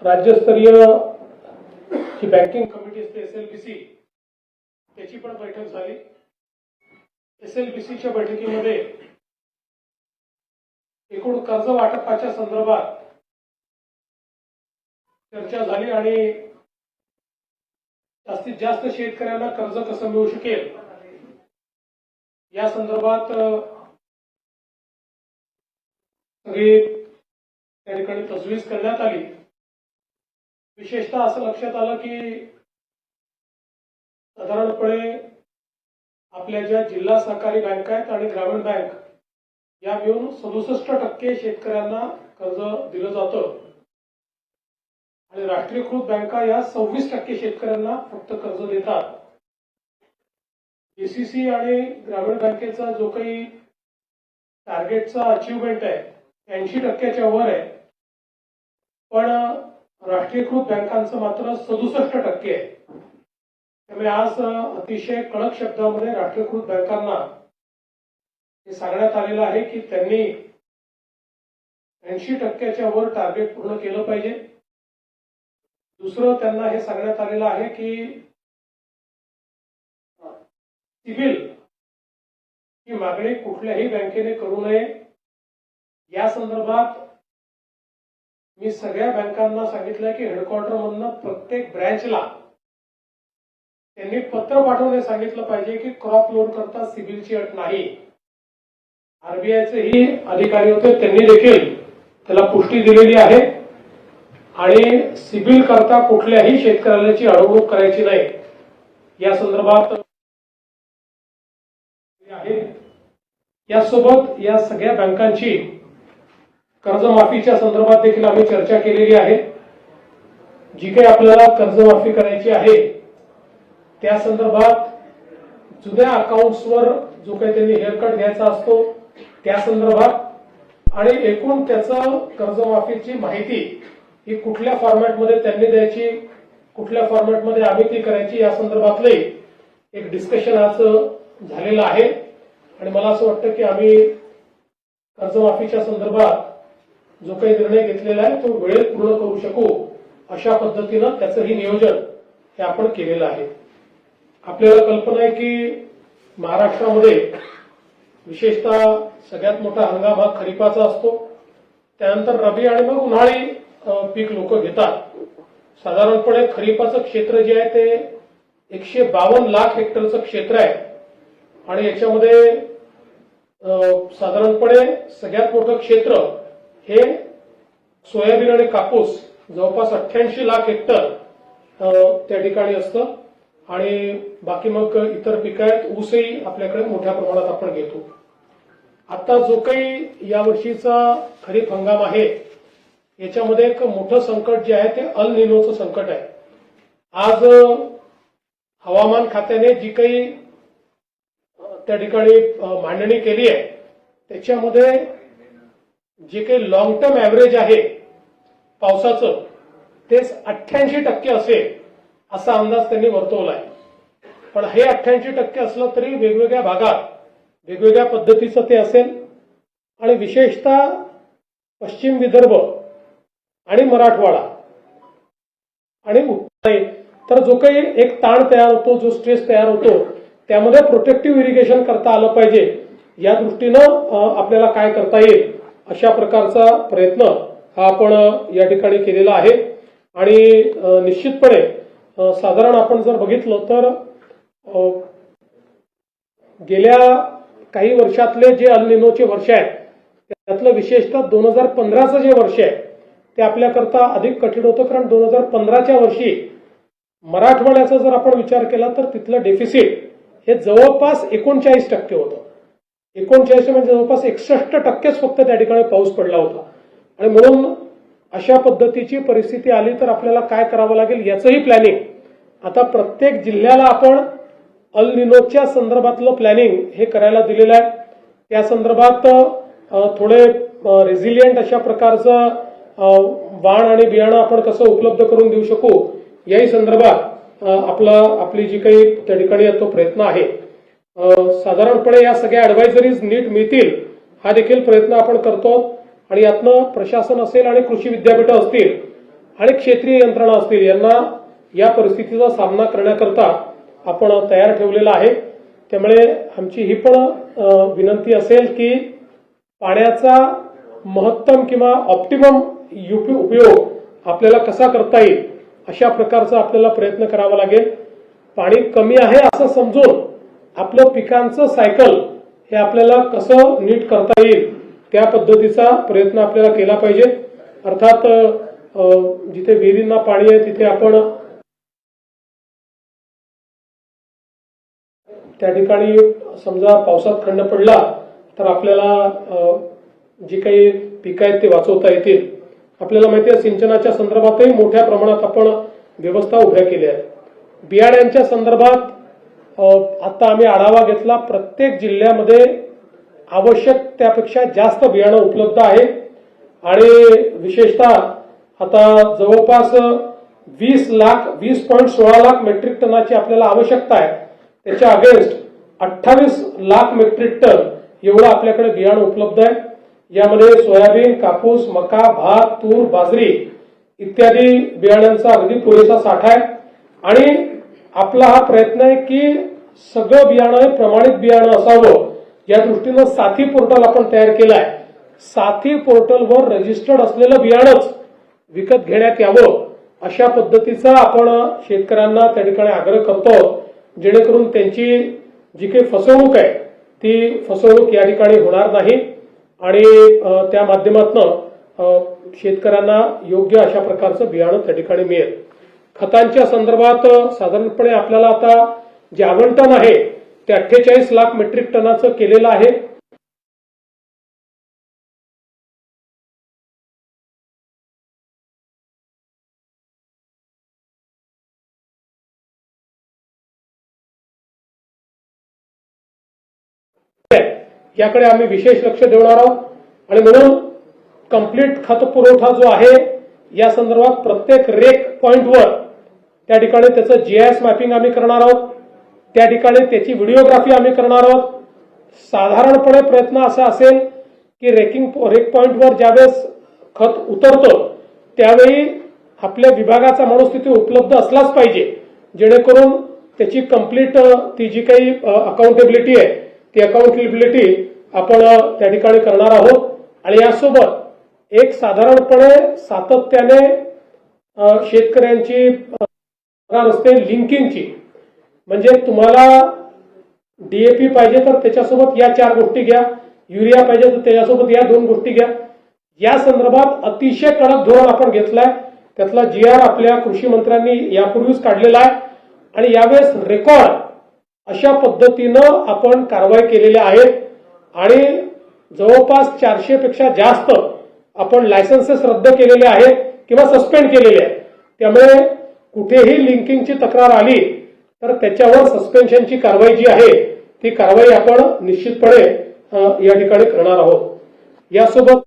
राज्यस्तरीय जी banking committee असते SLBC त्याची पण बैठक झाली। एसएलबीसीच्या बैठकीमध्ये एकूण कर्ज वाटपाच्या संदर्भात चर्चा झाली आणि जास्तीत जास्त शेतकऱ्यांना कर्ज कसं मिळू शकेल या संदर्भात सगळी त्या ठिकाणी तजवीज करण्यात आली। विशेषतः असं लक्षात आलं की साधारणपणे आपल्या ज्या जिल्हा सहकारी बँक आहेत आणि ग्रामीण बँक या मिळून 67% शेतकऱ्यांना कर्ज दिलं जातं आणि राष्ट्रीयकृत बँका या 26% शेतकऱ्यांना फक्त कर्ज देतात। डीसीसी आणि ग्रामीण बँकेचा जो काही टार्गेटचा अचीवमेंट आहे 80%च्या वर आहे, पण राष्ट्रीयकृत बँकांचं मात्र 67% आहे। त्यामुळे आज अतिशय कडक शब्दामध्ये राष्ट्रीयकृत बँकांना हे सांगण्यात आलेलं आहे की त्यांनी 80%च्या वर टार्गेट पूर्ण केलं पाहिजे। दुसरं त्यांना हे सांगण्यात आलेलं आहे की सिबिल ही मागणी कुठल्याही बँकेने करू नये। या संदर्भात मी सगळ्या बँकांना सांगितलं की हेडक्वार्टर मधून प्रत्येक ब्रँचला त्यांनी पत्र पाठवून सांगितलं पाहिजे की क्रॉप लोन करता सिबिलची अट नाही। आरबीआयचे ही अधिकारी होते, त्यांनी देखील त्याला पुष्टी दिलेली आहे आणि सिबिल करता कुठल्याही शेतकऱ्याची अडवणूक करायची नाही या संदर्भात आहे। यासोबत या सगळ्या बँकांची कर्जमाफीच्या संदर्भात देखील आम्ही चर्चा केलेली आहे। जी काही आपल्याला कर्जमाफी करायची आहे त्या संदर्भात जुन्या अकाउंट्सवर जो काही त्यांनी हेअरकट घ्यायचा असतो त्या संदर्भात आणि एकूण त्याचं कर्जमाफीची माहिती ही कुठल्या फॉर्मॅटमध्ये त्यांनी द्यायची, कुठल्या फॉर्मॅटमध्ये आम्ही ती करायची या संदर्भातले एक डिस्कशन आज झालेलं आहे आणि मला असं वाटतं की आम्ही कर्जमाफीच्या संदर्भात जो काही निर्णय घेतलेला आहे तो वेळेत पूर्ण करू शकू अशा पद्धतीनं त्याचंही नियोजन हे आपण केलेलं आहे। आपल्याला कल्पना आहे की महाराष्ट्रामध्ये विशेषतः सगळ्यात मोठा हंगाम हा खरीपाचा असतो, त्यानंतर रबी आणि मग उन्हाळी पीक लोक घेतात। साधारणपणे खरीपाचं क्षेत्र जे आहे ते 152 लाख हेक्टरचं क्षेत्र आहे आणि याच्यामध्ये साधारणपणे सगळ्यात मोठं क्षेत्र हे सोयाबीन आणि कापूस जवळपास 88 लाख हेक्टर त्या ठिकाणी असतं आणि बाकी मग इतर पिकं आहेत। ऊसही आपल्याकडे मोठ्या प्रमाणात आपण घेतो। आता जो काही यावर्षीचा खरीप हंगाम आहे याच्यामध्ये एक मोठं संकट जे आहे ते अल निनोचं संकट आहे। आज हवामान खात्याने जी काही त्या ठिकाणी मांडणी केली आहे त्याच्यामध्ये जे काही लॉंग टर्म ऍव्हरेज आहे पावसाचं ते 88% असेल असा अंदाज त्यांनी वर्तवलाय। पण हे 88% असलं तरी वेगवेगळ्या भागात वेगवेगळ्या पद्धतीचं ते असेल आणि विशेषतः पश्चिम विदर्भ आणि मराठवाडा आणि उत्तर तर जो काही एक ताण तयार होतो, जो स्ट्रेस तयार होतो त्यामध्ये प्रोटेक्टिव्ह इरिगेशन करता आलं पाहिजे। या दृष्टीनं आपल्याला काय करता येईल अशा प्रकारचा प्रयत्न हा आपण या ठिकाणी केलेला आहे आणि निश्चितपणे साधारण आपण जर बघितलं तर गेल्या काही वर्षातले जे अल निनोचे वर्ष आहेत त्यातलं विशेषतः 2015चं जे वर्ष आहे ते आपल्याकरता अधिक कठीण होतं, कारण 2015च्या वर्षी मराठवाड्याचा जर आपण विचार केला तर तिथलं डेफिसिट हे जवळपास 39% होतं। 39 म्हणजे जवळपास 61%च फक्त त्या ठिकाणी पाऊस पडला होता आणि म्हणून अशा पद्धतीची परिस्थिती आली तर आपल्याला काय करावं लागेल याचंही प्लॅनिंग आता प्रत्येक जिल्ह्याला आपण अल निनोच्या संदर्भातलं प्लॅनिंग हे करायला दिलेलं आहे। त्या संदर्भात थोडे रेझिलियंट अशा प्रकारचं वाण आणि बियाणं आपण कसं उपलब्ध करून देऊ शकू याही संदर्भात आपली जी काही त्या ठिकाणी तो प्रयत्न आहे। साधारणपणे या सगळ्या ऍडवायझरीज नीट मिळतील हा देखील प्रयत्न आपण करतो आणि यातनं प्रशासन असेल आणि कृषी विद्यापीठ असतील आणि क्षेत्रीय यंत्रणा असतील यांना या परिस्थितीचा सामना करण्याकरता आपण तयार ठेवलेला आहे। त्यामुळे आमची ही पण विनंती असेल की पाण्याचा महत्तम किंवा ऑप्टिमम उपयोग आपल्याला कसा करता येईल अशा प्रकारचा आपल्याला प्रयत्न करावा लागेल। पाणी कमी आहे असं समजून आपलं पिकांचं सायकल हे आपल्याला कसं नीट करता येईल त्या पद्धतीचा प्रयत्न आपल्याला केला पाहिजे। अर्थात जिथे विहिरींना पाणी आहे तिथे आपण त्या ठिकाणी समजा पावसात खंड पडला तर आपल्याला जी काही पिकं आहेत ते वाचवता येतील। आपल्याला माहिती आहे सिंचनाच्या संदर्भातही मोठ्या प्रमाणात आपण व्यवस्था उभ्या केल्या आहेत। बियाण्यांच्या संदर्भात आता आम्ही आढावा घेतला। प्रत्येक जिल्ह्यामध्ये आवश्यक त्यापेक्षा जास्त बियाणं उपलब्ध आहे आणि विशेषतः आता जवळपास 20.16 लाख मेट्रिक टनाची आपल्याला आवश्यकता आहे। त्याच्या अगेन्स्ट 28 लाख मेट्रिक टन एवढं आपल्याकडे बियाणं उपलब्ध आहे। यामध्ये सोयाबीन, कापूस, मका, भात, तूर, बाजरी इत्यादी बियाण्यांचा अगदी पुरेसा साठा आहे आणि आपला हा प्रयत्न आहे की सगळं बियाणं प्रमाणित बियाणं असावं या दृष्टीनं साथी पोर्टल आपण तयार केलं आहे। साथी पोर्टलवर रजिस्टर्ड असलेलं बियाणंच विकत घेण्यात यावं अशा पद्धतीचा आपण शेतकऱ्यांना त्या ठिकाणी आग्रह करतो, जेणेकरून त्यांची जी काही फसवणूक आहे ती फसवणूक या ठिकाणी होणार नाही आणि त्या माध्यमातून शेतकऱ्यांना योग्य अशा प्रकारचं बियाणं त्या ठिकाणी मिळेल। खतांच्या संदर्भात साधारणपणे आपल्याला आता जे आवंटन आहे ते 48 लाख मेट्रिक टनाचं केलेलं आहे। याकडे आम्ही विशेष लक्ष देणार आहोत आणि म्हणून कंप्लीट खत पुरवठा जो आहे या संदर्भात प्रत्येक रेक पॉइंटवर त्या ठिकाणी त्याचं जीआयएस मॅपिंग आम्ही करणार आहोत। त्या ठिकाणी त्याची व्हिडिओग्राफी आम्ही करणार आहोत। साधारणपणे प्रयत्न असा असेल की रेक पॉइंटवर ज्यावेळेस खत उतरतं त्यावेळी आपल्या विभागाचा माणूस तिथे उपलब्ध असलाच पाहिजे, जेणेकरून त्याची कंप्लीट ती जी काही अकाउंटेबिलिटी आहे ती अकाउंटेबिलिटी आपण त्या ठिकाणी करणार आहोत। आणि यासोबत एक साधारणपणे सातत्याने शेतकऱ्यांची असते लिंकिंगची, म्हणजे तुम्हाला डीएपी पाहिजे तर त्याच्यासोबत या 4 गोष्टी घ्या, युरिया पाहिजे तर त्याच्यासोबत या 2 गोष्टी घ्या। या संदर्भात अतिशय कडक धोरण आपण घेतलंय। त्यातला जीआर आपल्या कृषी मंत्र्यांनी यापूर्वीच काढलेला आहे आणि यावेळेस रेकॉर्ड अशा पद्धतीनं आपण कारवाई केलेल्या आहेत आणि जवळपास 400 पेक्षा जास्त आपण लायसन्सेस रद्द केलेले आहेत किंवा सस्पेंड केलेले आहेत। त्यामुळे कुठेही लिंकिंगची तक्रार आली तर त्याच्यावर सस्पेन्शनची कारवाई जी आहे ती कारवाई आपण निश्चितपणे या ठिकाणी करणार आहोत। यासोबत